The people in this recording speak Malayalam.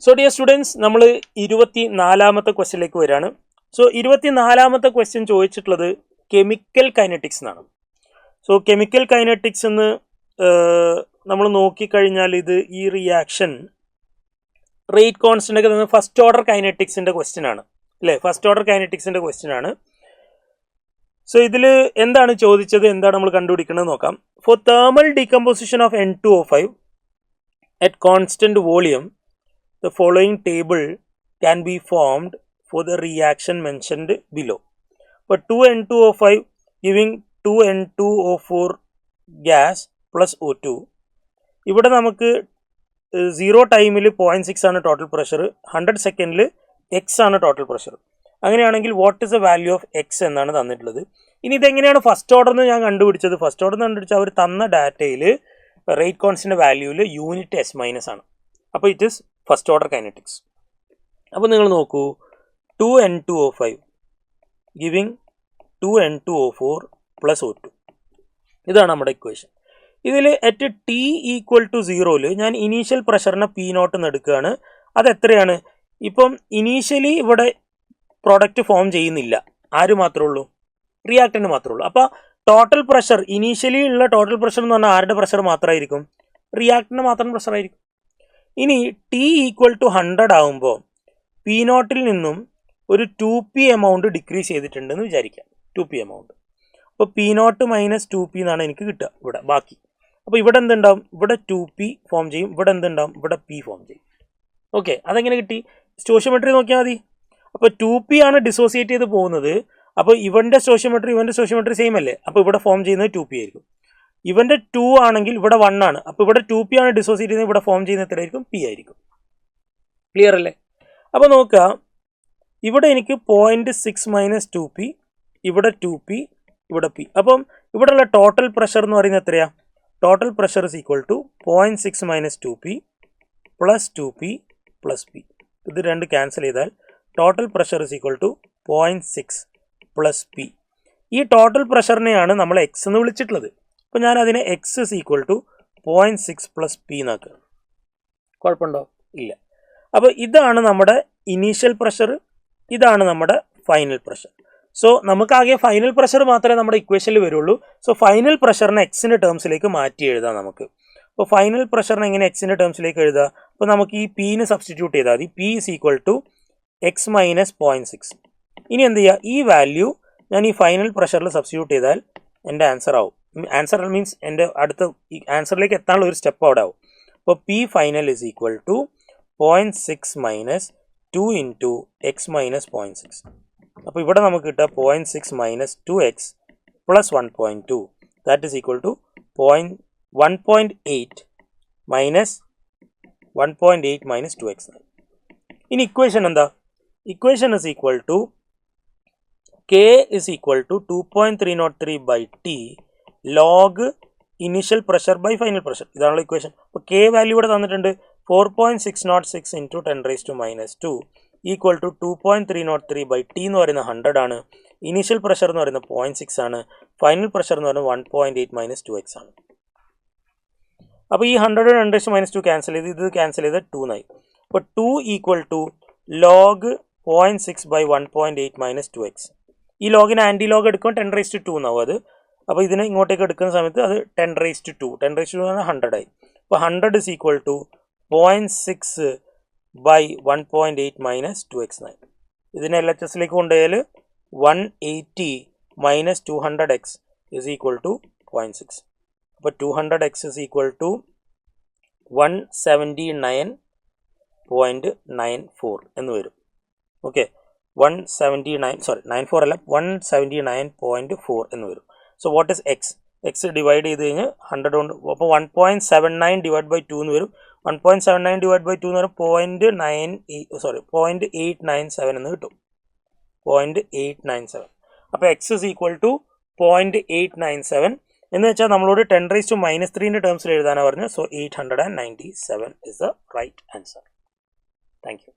സോ ഡിയർ സ്റ്റുഡൻസ്, നമ്മൾ 24ാമത്തെ ക്വസ്റ്റ്യനിലേക്ക് വരികയാണ്. സോ 24ാമത്തെ ക്വസ്റ്റ്യൻ ചോദിച്ചിട്ടുള്ളത് കെമിക്കൽ കൈനറ്റിക്സ് എന്നാണ്. സോ കെമിക്കൽ കൈനറ്റിക്സ് എന്ന് നമ്മൾ നോക്കിക്കഴിഞ്ഞാൽ ഇത് ഈ റിയാക്ഷൻ റേറ്റ് കോൺസ്റ്റന്റ് ഒക്കെ തന്നെ ഫസ്റ്റ് ഓർഡർ കൈനറ്റിക്സിന്റെ ക്വസ്റ്റ്യൻ ആണ് അല്ലേ? ഫസ്റ്റ് ഓർഡർ കൈനറ്റിക്സിന്റെ ക്വസ്റ്റ്യൻ ആണ്. സോ ഇതിൽ എന്താണ് ചോദിച്ചത്, എന്താണ് നമ്മൾ കണ്ടുപിടിക്കുന്നത് നോക്കാം. For thermal decomposition of N2O5 at constant volume, the following table can be formed for the reaction mentioned below. For 2N2O5 giving 2N2O4 gas plus O2. ഇവിടെ നമുക്ക് 0 ടൈമിൽ 0.6 ആണ് ടോട്ടൽ പ്രഷർ, 100 സെക്കൻഡിൽ എക്സ് ആണ് ടോട്ടൽ പ്രഷർ. അങ്ങനെയാണെങ്കിൽ what is the value of X എന്നാണ് തന്നിട്ടുള്ളത്. ഇനി ഇതെങ്ങനെയാണ് ഫസ്റ്റ് ഓർഡർ എന്ന് ഞാൻ കണ്ടുപിടിച്ചത്? ഫസ്റ്റ് ഓർഡർ എന്ന് കണ്ടുപിടിച്ചാൽ അവർ തന്ന ഡാറ്റയിൽ റേറ്റ് കോൺസ്റ്റന്റ് വാല്യൂവിൽ യൂണിറ്റ് എസ് മൈനസ് ആണ്. അപ്പോൾ it is first order kinetics. അപ്പോൾ നിങ്ങൾ നോക്കൂ, 2N2O5 giving 2N2O4 plus O2. ഇതാണ് നമ്മുടെ ഇക്വേഷൻ. ഇതിൽ അറ്റ് ടി ഈക്വൽ ടു 0 ഞാൻ ഇനീഷ്യൽ പ്രഷറിനെ P0 എന്ന് എടുക്കുകയാണ്. അത് എത്രയാണ്? ഇപ്പം ഇനീഷ്യലി ഇവിടെ പ്രോഡക്റ്റ് ഫോം ചെയ്യുന്നില്ല. ആര് മാത്രമേ ഉള്ളൂ? റിയാക്ടൻ്റ് മാത്രമേ ഉള്ളൂ. അപ്പോൾ ടോട്ടൽ പ്രഷർ, ഇനീഷ്യലി ഉള്ള ടോട്ടൽ പ്രഷർ എന്ന് പറഞ്ഞാൽ ആരുടെ പ്രഷർ മാത്രമായിരിക്കും? റിയാക്ടൻ്റ് മാത്രം പ്രഷർ ആയിരിക്കും. ഇനി ടി ഈക്വൽ ടു 100 ആകുമ്പോൾ P0 നിന്നും ഒരു 2P എമൗണ്ട് ഡിക്രീസ് ചെയ്തിട്ടുണ്ടെന്ന് വിചാരിക്കാം. 2P amount. അപ്പോൾ P0 മൈനസ് 2P എന്നാണ് എനിക്ക് കിട്ടുക ഇവിടെ ബാക്കി. അപ്പോൾ ഇവിടെ എന്തുണ്ടാവും? ഇവിടെ 2P ഫോം ചെയ്യും. ഇവിടെ എന്തുണ്ടാവും? ഇവിടെ P ഫോം ചെയ്യും. ഓക്കെ, അതെങ്ങനെ കിട്ടി? സ്റ്റോഷിയോമെട്രി നോക്കിയാൽ മതി. അപ്പോൾ 2P ആണ് ഡിസോസിയേറ്റ് ചെയ്ത് പോകുന്നത്. അപ്പോൾ ഇവൻ്റെ സ്റ്റോഷിയോമെട്രി സെയിം അല്ലേ? അപ്പോൾ ഇവിടെ ഫോം ചെയ്യുന്നത് 2P ആയിരിക്കും. ഇവൻ്റെ 2 ആണെങ്കിൽ ഇവിടെ 1 ആണ്. അപ്പോൾ ഇവിടെ 2P ആണ് ഡിസോസിയേറ്റ് ചെയ്യുന്നത്, ഇവിടെ ഫോം ചെയ്യുന്ന എത്രയായിരിക്കും? P ആയിരിക്കും. ക്ലിയർ അല്ലേ? അപ്പോൾ നോക്കുക, ഇവിടെ എനിക്ക് 0.6 മൈനസ് 2P, ഇവിടെ 2P, ഇവിടെ P. അപ്പം ഇവിടെയുള്ള ടോട്ടൽ പ്രഷർ എന്ന് പറയുന്നത് എത്രയാ? Total pressure is equal to 0.6 minus 2P plus 2P plus P. ഇത് രണ്ട് ക്യാൻസൽ ചെയ്താൽ total pressure is equal to 0.6 plus P. ഈ ടോട്ടൽ പ്രഷറിനെയാണ് നമ്മൾ എക്സ് എന്ന് വിളിച്ചിട്ടുള്ളത്. അപ്പോൾ ഞാൻ അതിനെ x is equal to 0.6 plus P എന്നാക്കുക. കുഴപ്പമുണ്ടോ? ഇല്ല. അപ്പോൾ ഇതാണ് നമ്മുടെ ഇനീഷ്യൽ പ്രഷർ, ഇതാണ് നമ്മുടെ ഫൈനൽ പ്രഷർ. സോ നമുക്കാകെ ഫൈനൽ പ്രഷർ മാത്രമേ നമ്മുടെ ഇക്വേഷനിൽ വരുള്ളൂ. സോ ഫൈനൽ പ്രഷറിനെ എക്സിൻ്റെ ടേംസിലേക്ക് മാറ്റി എഴുതാം നമുക്ക്. അപ്പോൾ ഫൈനൽ പ്രഷറിനെ എങ്ങനെ എക്സിൻ്റെ ടേംസിലേക്ക് എഴുതുക? അപ്പോൾ നമുക്ക് ഈ Pന് സബ്സ്റ്റിറ്റ്യൂട്ട് ചെയ്താൽ മതി. P is equal to x minus 0.6. ഇനി എന്ത് ചെയ്യുക? ഈ വാല്യൂ ഞാൻ ഈ ഫൈനൽ പ്രഷറിൽ സബ്സ്റ്റിറ്റ്യൂട്ട് ചെയ്താൽ എൻ്റെ ആൻസർ ആവും. ആൻസർ മീൻസ് എൻ്റെ അടുത്ത ഈ ആൻസറിലേക്ക് എത്താനുള്ള ഒരു സ്റ്റെപ്പ് അവിടെ ആവും. അപ്പോൾ P final is equal to 0.6 minus 2 into x minus 0.6. അപ്പോൾ ഇവിടെ നമുക്ക് കിട്ടുക 0.6 minus 2x plus 1.2 that is equal to 1.8 minus 1.8 minus 2x. ഇനി ഇക്വേഷൻ എന്താ? Equation is equal to K is equal to 2.303 by T log initial pressure by final pressure. ഇതാണല്ലോ ഇക്വേഷൻ. അപ്പോൾ K വാല്യൂ ഇവിടെ തന്നിട്ടുണ്ട് 4.606 into 10⁻²2 equal to 2.303 by T എന്ന് പറയുന്നത് 100 ആണ്. ഇനീഷ്യൽ പ്രഷർ എന്ന് പറയുന്നത് 0.6 ആണ്. ഫൈനൽ പ്രഷർ എന്ന് പറയുന്നത് 1.8 മൈനസ് 2x ആണ്. അപ്പോൾ ഈ 100 10⁻² ക്യാൻസൽ ചെയ്ത് ഇത് ക്യാൻസൽ ചെയ്ത് 2 ആയി. അപ്പോൾ 2 equal to log 0.6 by 1.8 minus 2x. ഈ ലോഗിന് ആൻറ്റി ലോഗ് എടുക്കുമ്പോൾ 10⁻² എന്നാവും അത്. അപ്പോൾ ഇതിനെ ഇങ്ങോട്ടേക്ക് എടുക്കുന്ന സമയത്ത് അത് 10⁻². 10⁻² എന്ന് പറഞ്ഞാൽ 100 ആയി. അപ്പോൾ 100 is equal to 0.6 by 1.8 minus 2x ആയി. ഇതിനെ LHSലേക്ക് കൊണ്ടുപോയാൽ 180 minus 200x is equal to 0.6. അപ്പോൾ 200x ഇസ് ഈക്വൽ ടു 179.94 എന്ന് വരും. ഓക്കെ, 94 അല്ല 179.4 എന്ന് വരും. So what is X? X divide ചെയ്ത് കഴിഞ്ഞ് 100 കൊണ്ട് അപ്പോൾ 1.79 ഡിവൈഡ് ബൈ 2 എന്ന് വരും. 1.79 ഡിവൈഡ് ബൈ 2 എന്ന് പറഞ്ഞാൽ 0.897 എന്ന് കിട്ടും. 0.897. അപ്പോൾ എക്സ് ഇസ് ഈക്വൽ ടു 0.897 എന്ന് വെച്ചാൽ നമ്മളോട് 10⁻³ ടേംസിൽ എഴുതാനാണ് പറഞ്ഞത്. So 897 is the right answer. Thank U.